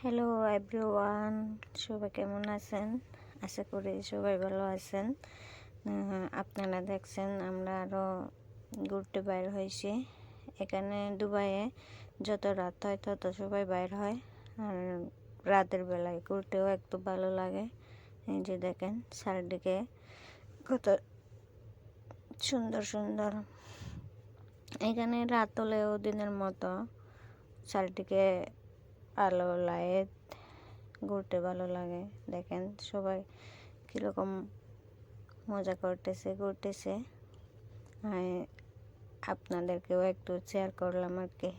Hello everyone, সবাই কেমন আছেন? আশা করি সবাই ভালো আছেন। আপনারা দেখছেন আমরা আরও ঘুরতে বাইর হয়েছি। এখানে দুবাইয়ে যত রাত হয় তত সবাই বাইর হয়, আর রাতের বেলায় ঘুরতেও একটু ভালো লাগে। এই যে দেখেন চারদিকে কত সুন্দর সুন্দর। এখানে রাত হলেও দিনের মতো চারদিকে আলো লাইট, ঘুরতে ভালো লাগে। দেখেন সবাই কীরকম মজা করতেছে, ঘুরতেছে। আপনাদেরকেও একটু শেয়ার করলাম আর কি।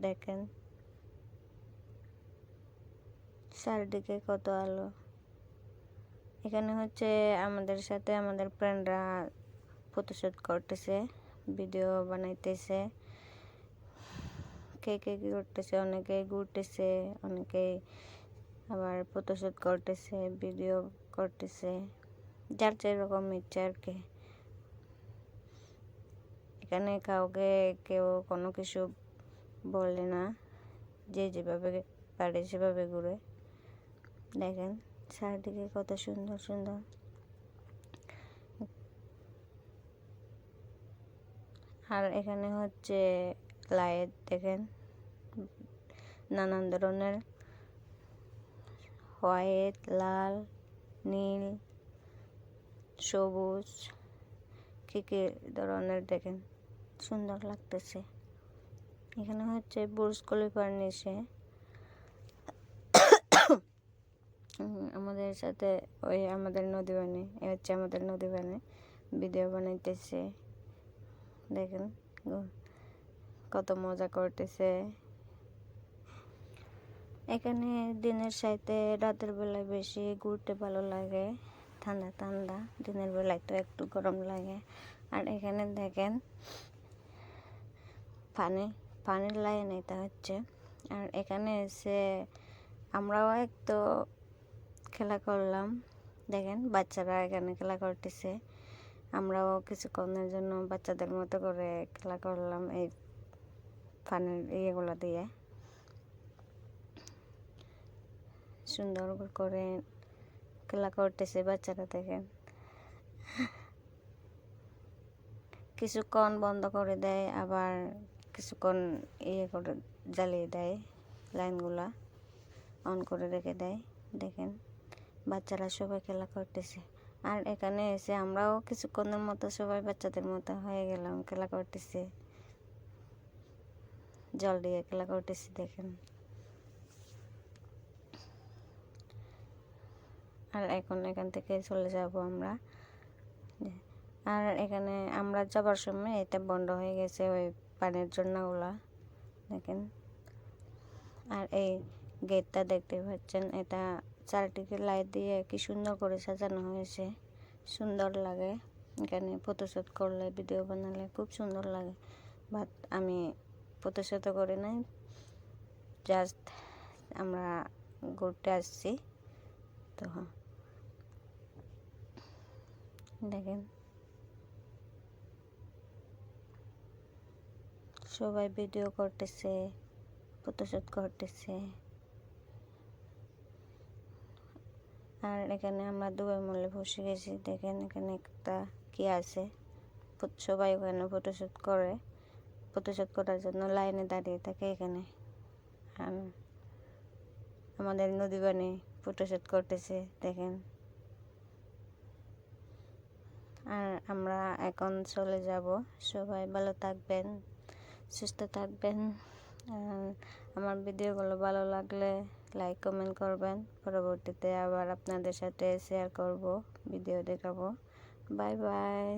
দেখেন চারদিকে কত আলো। এখানে হচ্ছে আমাদের সাথে আমাদের ফ্রেন্ডরা ফটোশ্যুট করতেছে, ভিডিও বানাইতেছে। কে কে কী করতেছে, অনেকে ঘুরতেছে, অনেকেই আবার ফটোশ্যুট করতেছে, ভিডিও করতেছে, যার যেরকম ইচ্ছা আর কি। এখানে কাউকে কেউ কোনো কিছু বলে না, যে যেভাবে পারে সেভাবে ঘুরে। দেখেন চারদিকে কত সুন্দর সুন্দর। আর এখানে হচ্ছে লাইট, দেখেন নানান ধরনের, হোয়াইট, লাল, নীল, সবুজ, কী কী ধরনের দেখেন সুন্দর লাগতেছে। এখানে হচ্ছে বুর্জ খলিফার নিচে আমাদের সাথে ওই আমাদের নদী বানে, এ হচ্ছে আমাদের নদী বানে ভিডিও বানাইতেছে। দেখেন কত মজা করতেছে। এখানে দিনের সাথে রাতের বেলায় বেশি ঘুরতে ভালো লাগে, ঠান্ডা ঠান্ডা। দিনের বেলায় তো একটু গরম লাগে। আর এখানে দেখেন পানির লাইন এটা হচ্ছে। আর এখানে এসে আমরাও একটু খেলা করলাম। দেখেন বাচ্চারা এখানে খেলা করতেছে, আমরাও কিছুক্ষণের জন্য বাচ্চাদের মতো করে খেলা করলাম এই পানির ইয়েগুলো দিয়ে। সুন্দর করে খেলা করতেছে বাচ্চারা। দেখেন কিছুক্ষণ বন্ধ করে দেয়, আবার কিছুক্ষণ ইয়ে করে জ্বালিয়ে দেয়, লাইনগুলা অন করে রেখে দেয়। দেখেন বাচ্চারা সবাই খেলা করতেছে। আর এখানে এসে আমরাও কিছুক্ষণের মতো সবাই বাচ্চাদের মতো হয়ে গেলাম, খেলা করতেছে, জল দিয়ে খেলা করতেছি। দেখেন আর এখন এখান থেকে চলে যাব আমরা। আর এখানে আমরা যাবার সময় এটা বন্ধ হয়ে গেছে, ওই পানির জন্যগুলা দেখেন। আর এই গেটটা দেখতে পাচ্ছেন, এটা চারদিকে লাইট দিয়ে কি সুন্দর করে সাজানো হয়েছে, সুন্দর লাগে। এখানে ফটোশ্যুট করলে, ভিডিও বানালে খুব সুন্দর লাগে। বাট আমি ফটোশ্যুট করি নাই, জাস্ট আমরা ঘুরতে আসছি তো। দেখেন সবাই ভিডিও করতেছে, ফটোশ্যুট করতেছে। আর এখানে আমরা দুবাই মলে বসে গেছি। দেখেন এখানে একটা কি আছে, সবাই ওখানে ফটোশ্যুট করে, ফটোশ্যুট করার জন্য লাইনে দাঁড়িয়ে থাকে এখানে। আমাদের নদী বানে ফটোশ্যুট করতেছে দেখেন। আর আমরা এখন চলে যাব। সবাই ভালো থাকবেন, সুস্থ থাকবেন। আমার ভিডিওগুলো ভালো লাগলে লাইক কমেন্ট করবেন। পরবর্তীতে আবার আপনাদের সাথে শেয়ার করব, ভিডিও দেখাবো। Bye bye.